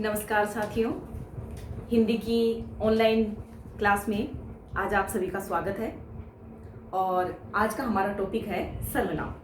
नमस्कार साथियों, हिंदी की ऑनलाइन क्लास में आज आप सभी का स्वागत है। और आज का हमारा टॉपिक है सर्वनाम।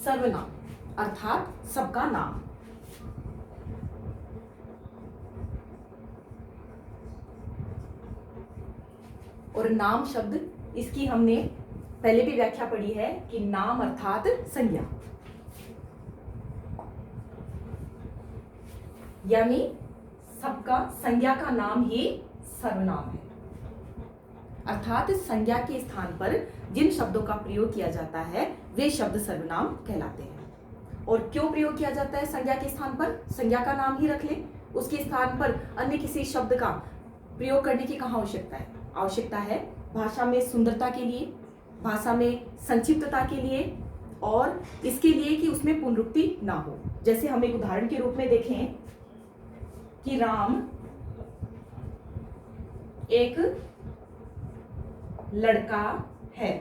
सर्वनाम अर्थात सबका नाम। और नाम शब्द, इसकी हमने पहले भी व्याख्या पढ़ी है कि नाम अर्थात संज्ञा, यानी सबका संज्ञा का नाम ही सर्वनाम है। अर्थात संज्ञा के स्थान पर जिन शब्दों का प्रयोग किया जाता है वे शब्द सर्वनाम कहलाते हैं। और क्यों प्रयोग किया जाता है संज्ञा के स्थान पर? संज्ञा का नाम ही रख लें, उसके स्थान पर अन्य किसी शब्द का प्रयोग करने की कहाँ आवश्यकता है? आवश्यकता है भाषा में सुंदरता के लिए, भाषा में संक्षिप्तता के लिए, और इसके लिए कि उसमें पुनरुक्ति ना हो। जैसे हम एक उदाहरण के रूप में देखें कि राम एक लड़का है।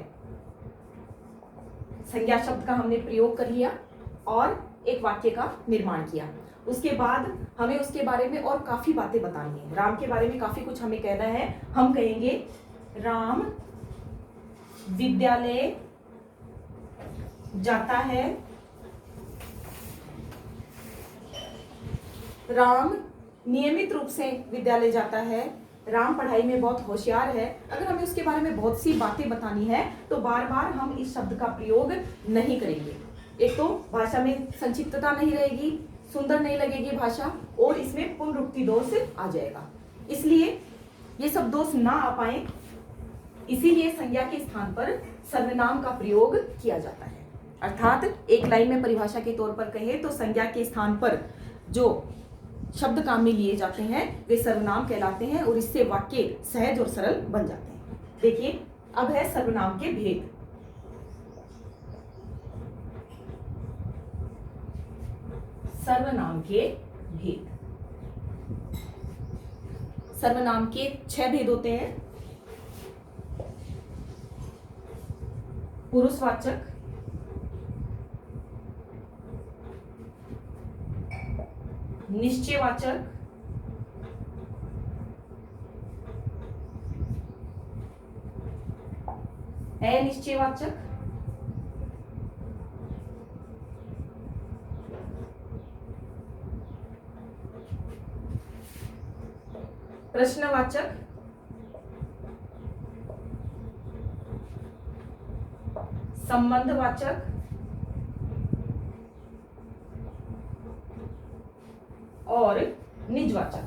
संज्ञा शब्द का हमने प्रयोग कर लिया और एक वाक्य का निर्माण किया। उसके बाद हमें उसके बारे में और काफी बातें बतानी है। राम के बारे में काफी कुछ हमें कहना है। हम कहेंगे राम विद्यालय जाता है, राम नियमित रूप से विद्यालय जाता है, राम पढ़ाई में बहुत होशियार है। अगर हमें उसके बारे में बहुत सी बातें बतानी है तो बार बार हम इस शब्द का प्रयोग नहीं करेंगे। एक तो भाषा में संक्षिप्तता नहीं रहेगी, सुंदर नहीं लगेगी भाषा, और इसमें पुनरुक्ति दोष आ जाएगा। इसलिए ये सब दोष ना आ पाए, इसीलिए संज्ञा के स्थान पर सर्वनाम का प्रयोग किया जाता है। अर्थात एक लाइन में परिभाषा के तौर पर कहें तो संज्ञा के स्थान पर जो शब्द काम में लिए जाते हैं वे सर्वनाम कहलाते हैं, और इससे वाक्य सहज और सरल बन जाते हैं। देखिए, अब है सर्वनाम के भेद। सर्वनाम के भेद। सर्वनाम के 6 भेद होते हैं। पुरुषवाचक, निश्चयवाचक, अनिश्चयवाचक, प्रश्नवाचक, संबंधवाचक, और निजवाचक।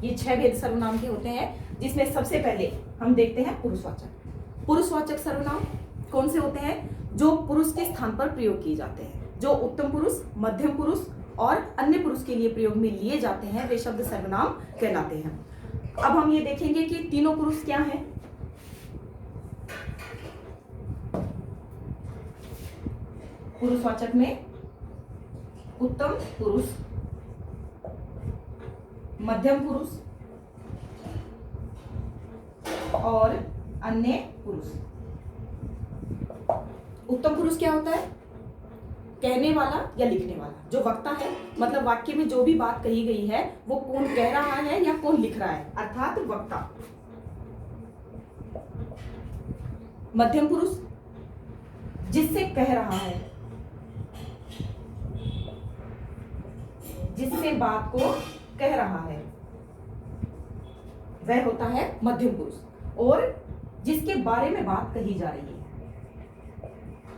ये 6 भेद सर्वनाम के होते हैं, जिसमें सबसे पहले हम देखते हैं पुरुषवाचक। पुरुषवाचक सर्वनाम कौन से होते हैं? जो पुरुष के स्थान पर प्रयोग किए जाते हैं, जो उत्तम पुरुष, मध्यम पुरुष और अन्य पुरुष के लिए प्रयोग में लिए जाते हैं, वे शब्द सर्वनाम कहलाते हैं। अब हम ये देखेंगे कि तीनों पुरुष क्या हैं। पुरुषवाचक में उत्तम पुरुष, मध्यम पुरुष और अन्य पुरुष। उत्तम पुरुष क्या होता है? कहने वाला या लिखने वाला, जो वक्ता है, मतलब वाक्य में जो भी बात कही गई है वो कौन कह रहा है या कौन लिख रहा है, अर्थात वक्ता। मध्यम पुरुष जिससे कह रहा है, जिससे बात को कह रहा है, वह होता है मध्यम पुरुष। और जिसके बारे में बात कही जा रही है,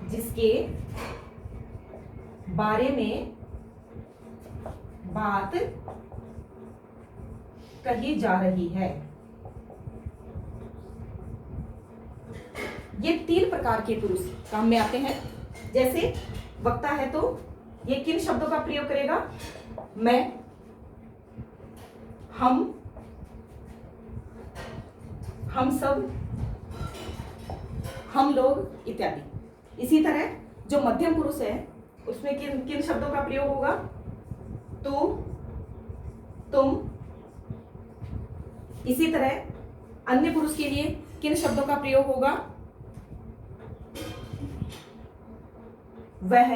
जिसके बारे में बात कही जा रही है। ये 3 प्रकार के पुरुष काम में आते हैं। जैसे वक्ता है तो ये किन शब्दों का प्रयोग करेगा? मैं, हम सब, हम लोग इत्यादि। इसी तरह जो मध्यम पुरुष है उसमें किन किन शब्दों का प्रयोग होगा? तू, तुम, इसी तरह अन्य पुरुष के लिए किन शब्दों का प्रयोग होगा? वह,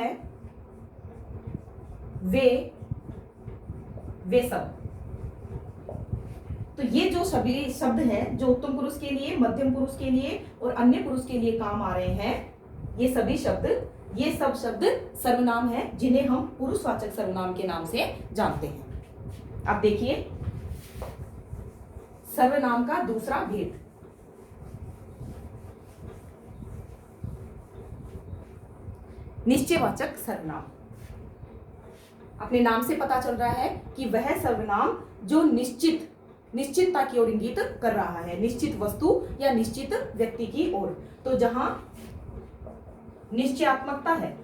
वे सब। तो ये जो सभी शब्द हैं जो उत्तम पुरुष के लिए, मध्यम पुरुष के लिए और अन्य पुरुष के लिए काम आ रहे हैं, ये सब शब्द सर्वनाम हैं जिन्हें हम पुरुषवाचक सर्वनाम के नाम से जानते हैं। अब देखिए सर्वनाम का दूसरा भेद। निश्चयवाचक सर्वनाम। अपने नाम से पता चल रहा है कि वह सर्वनाम जो निश्चितता की ओर इंगित कर रहा है, निश्चित वस्तु या निश्चित व्यक्ति की ओर। तो जहां निश्चयात्मकता है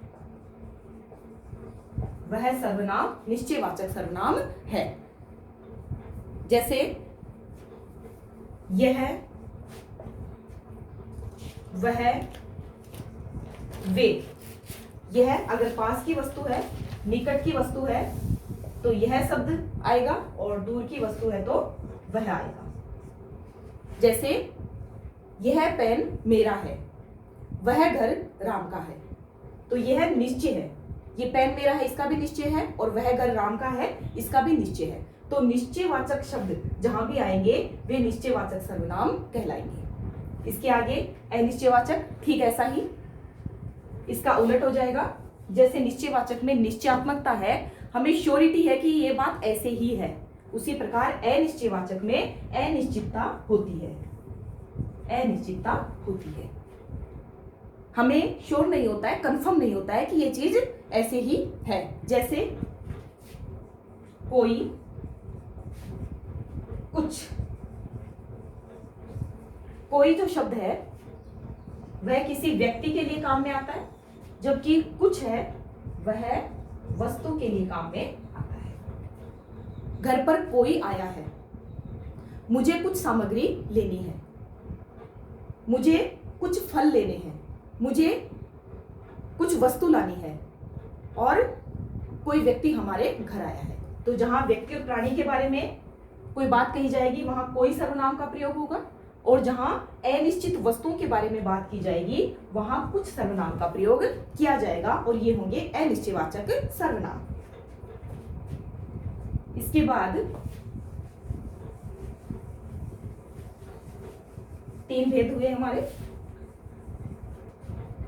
वह सर्वनाम निश्चयवाचक सर्वनाम है। जैसे यह, वह, वे। यह अगर पास की वस्तु है, निकट की वस्तु है तो यह शब्द आएगा, और दूर की वस्तु है तो वह आएगा। जैसे यह पेन मेरा है, वह घर राम का है। तो यह निश्चय है, ये पेन मेरा है इसका भी निश्चय है, और वह घर राम का है इसका भी निश्चय है। तो निश्चयवाचक शब्द जहां भी आएंगे वे निश्चयवाचक सर्वनाम कहलाएंगे। इसके आगे अनिश्चयवाचक, ठीक ऐसा ही इसका उलट हो जाएगा। जैसे निश्चयवाचक में निश्चयात्मकता है, हमें श्योरिटी है कि ये बात ऐसे ही है, उसी प्रकार अनिश्चयवाचक में अनिश्चितता होती है, अनिश्चितता होती है। हमें श्योर नहीं होता है, कंफर्म नहीं होता है कि ये चीज ऐसे ही है। जैसे कोई, कुछ। कोई जो शब्द है वह किसी व्यक्ति के लिए काम में आता है, जबकि कुछ है वह वस्तु के लिए काम में आता है। घर पर कोई आया है, मुझे कुछ सामग्री लेनी है, मुझे कुछ फल लेने हैं, मुझे कुछ वस्तु लानी है, और कोई व्यक्ति हमारे घर आया है। तो जहां व्यक्ति और प्राणी के बारे में कोई बात कही जाएगी वहां कोई सर्वनाम का प्रयोग होगा, और जहां अनिश्चित वस्तुओं के बारे में बात की जाएगी वहां कुछ सर्वनाम का प्रयोग किया जाएगा, और ये होंगे अनिश्चयवाचक सर्वनाम। इसके बाद 3 भेद हुए हमारे,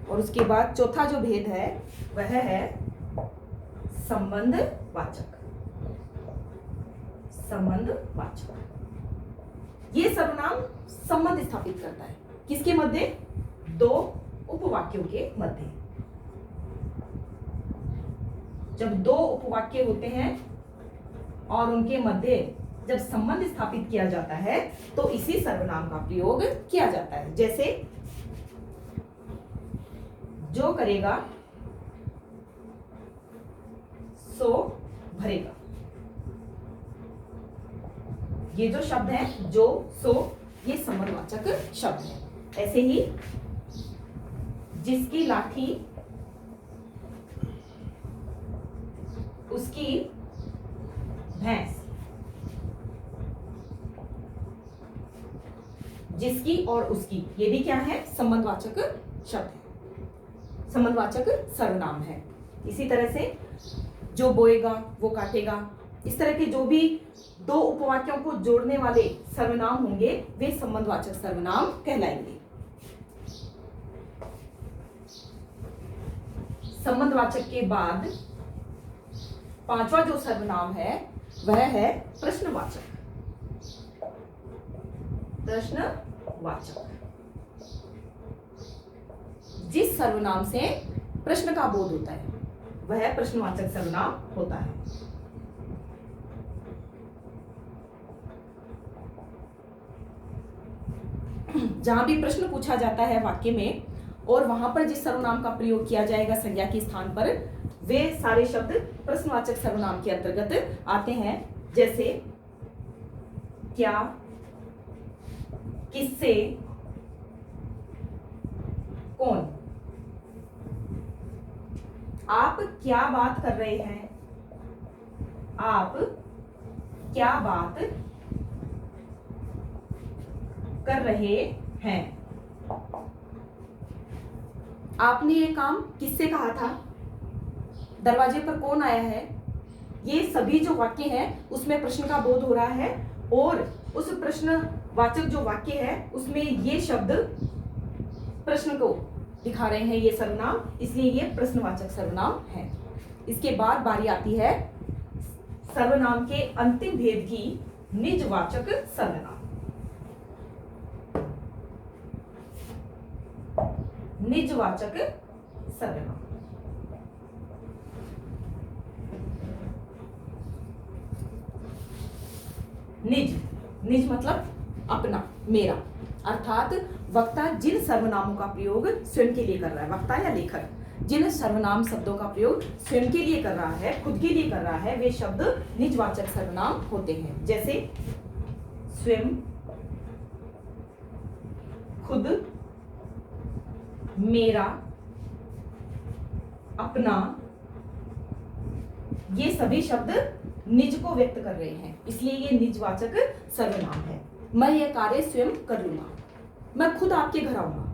और उसके बाद चौथा जो भेद है वह है संबंधवाचक। संबंधवाचक, ये सर्वनाम संबंध स्थापित करता है किसके मध्य? 2 उपवाक्यों के मध्य। जब 2 उपवाक्य होते हैं और उनके मध्य जब संबंध स्थापित किया जाता है तो इसी सर्वनाम का प्रयोग किया जाता है। जैसे जो करेगा सो भरेगा। ये जो शब्द है जो, सो, ये संबंधवाचक शब्द है। ऐसे ही जिसकी लाठी उसकी भैंस, जिसकी और उसकी, ये भी क्या है? संबंधवाचक शब्द है, संबंधवाचक सर्वनाम है। इसी तरह से जो बोएगा वो काटेगा, इस तरह के जो भी 2 उपवाक्यों को जोड़ने वाले सर्वनाम होंगे वे संबंधवाचक सर्वनाम कहलाएंगे। संबंधवाचक के बाद 5वां जो सर्वनाम है वह है प्रश्नवाचक। प्रश्नवाचक, जिस सर्वनाम से प्रश्न का बोध होता है वह प्रश्नवाचक सर्वनाम होता है। जहां भी प्रश्न पूछा जाता है वाक्य में और वहां पर जिस सर्वनाम का प्रयोग किया जाएगा संज्ञा के स्थान पर, वे सारे शब्द प्रश्नवाचक सर्वनाम के अंतर्गत आते हैं। जैसे क्या, किससे, कौन। आप क्या बात कर रहे हैं? आप क्या बात कर रहे हैं। आपने ये काम किससे कहा था? दरवाजे पर कौन आया है? ये सभी जो वाक्य हैं उसमें प्रश्न का बोध हो रहा है और उस प्रश्नवाचक जो वाक्य है उसमें ये शब्द प्रश्न को दिखा रहे हैं, ये सर्वनाम, इसलिए ये प्रश्नवाचक सर्वनाम है। इसके बाद बारी आती है सर्वनाम के अंतिम भेद की, निजवाचक सर्वनाम। निजवाचक सर्वनाम। निज मतलब अपना, मेरा, अर्थात वक्ता जिन सर्वनामों का प्रयोग स्वयं के लिए कर रहा है, वक्ता या लेखक जिन सर्वनाम शब्दों का प्रयोग स्वयं के लिए कर रहा है, खुद के लिए कर रहा है, वे शब्द निजवाचक सर्वनाम होते हैं। जैसे स्वयं, खुद, मेरा, अपना, ये सभी शब्द निज को व्यक्त कर रहे हैं, इसलिए ये निजवाचक सर्वनाम है। मैं यह कार्य स्वयं कर लूंगा, मैं खुद आपके घर आऊंगा,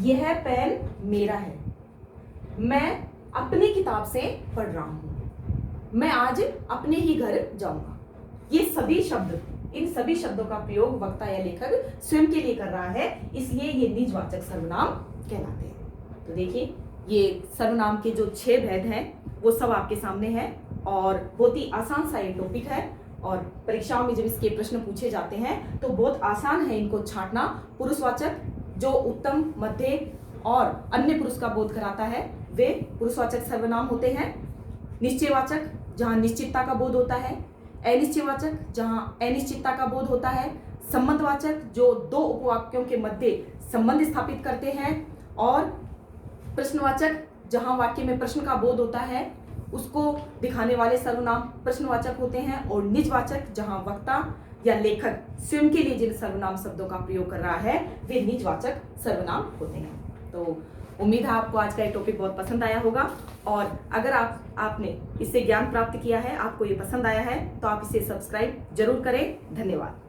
यह पेन मेरा है, मैं अपनी किताब से पढ़ रहा हूं, मैं आज अपने ही घर जाऊंगा। ये सभी शब्द, इन सभी शब्दों का प्रयोग वक्ता या लेखक स्वयं के लिए कर रहा है, इसलिए ये निजवाचक सर्वनाम कहलाते हैं। तो देखिए, ये सर्वनाम के जो 6 भेद हैं वो सब आपके सामने हैं और बहुत ही आसान सा ये टॉपिक है और परीक्षाओं में जब इसके प्रश्न पूछे जाते हैं तो बहुत आसान है इनको छांटना। पुरुषवाचक जो उत्तम, मध्य और अन्य पुरुष का बोध कराता है वे पुरुषवाचक सर्वनाम होते हैं। निश्चयवाचक जहाँ निश्चितता का बोध होता है, अनिश्चयवाचक जहाँ अनिश्चितता का बोध होता है, संबंधवाचक जो 2 उपवाक्यों के मध्य संबंध स्थापित करते हैं, और प्रश्नवाचक जहाँ वाक्य में प्रश्न का बोध होता है उसको दिखाने वाले सर्वनाम प्रश्नवाचक होते हैं, और निजवाचक जहाँ वक्ता या लेखक स्वयं के लिए जिन सर्वनाम शब्दों का प्रयोग कर रहा है वे निजवाचक सर्वनाम होते हैं। तो उम्मीद है आपको आज का ये टॉपिक बहुत पसंद आया होगा, और अगर आपने इससे ज्ञान प्राप्त किया है, आपको ये पसंद आया है, तो आप इसे सब्सक्राइब जरूर करें। धन्यवाद।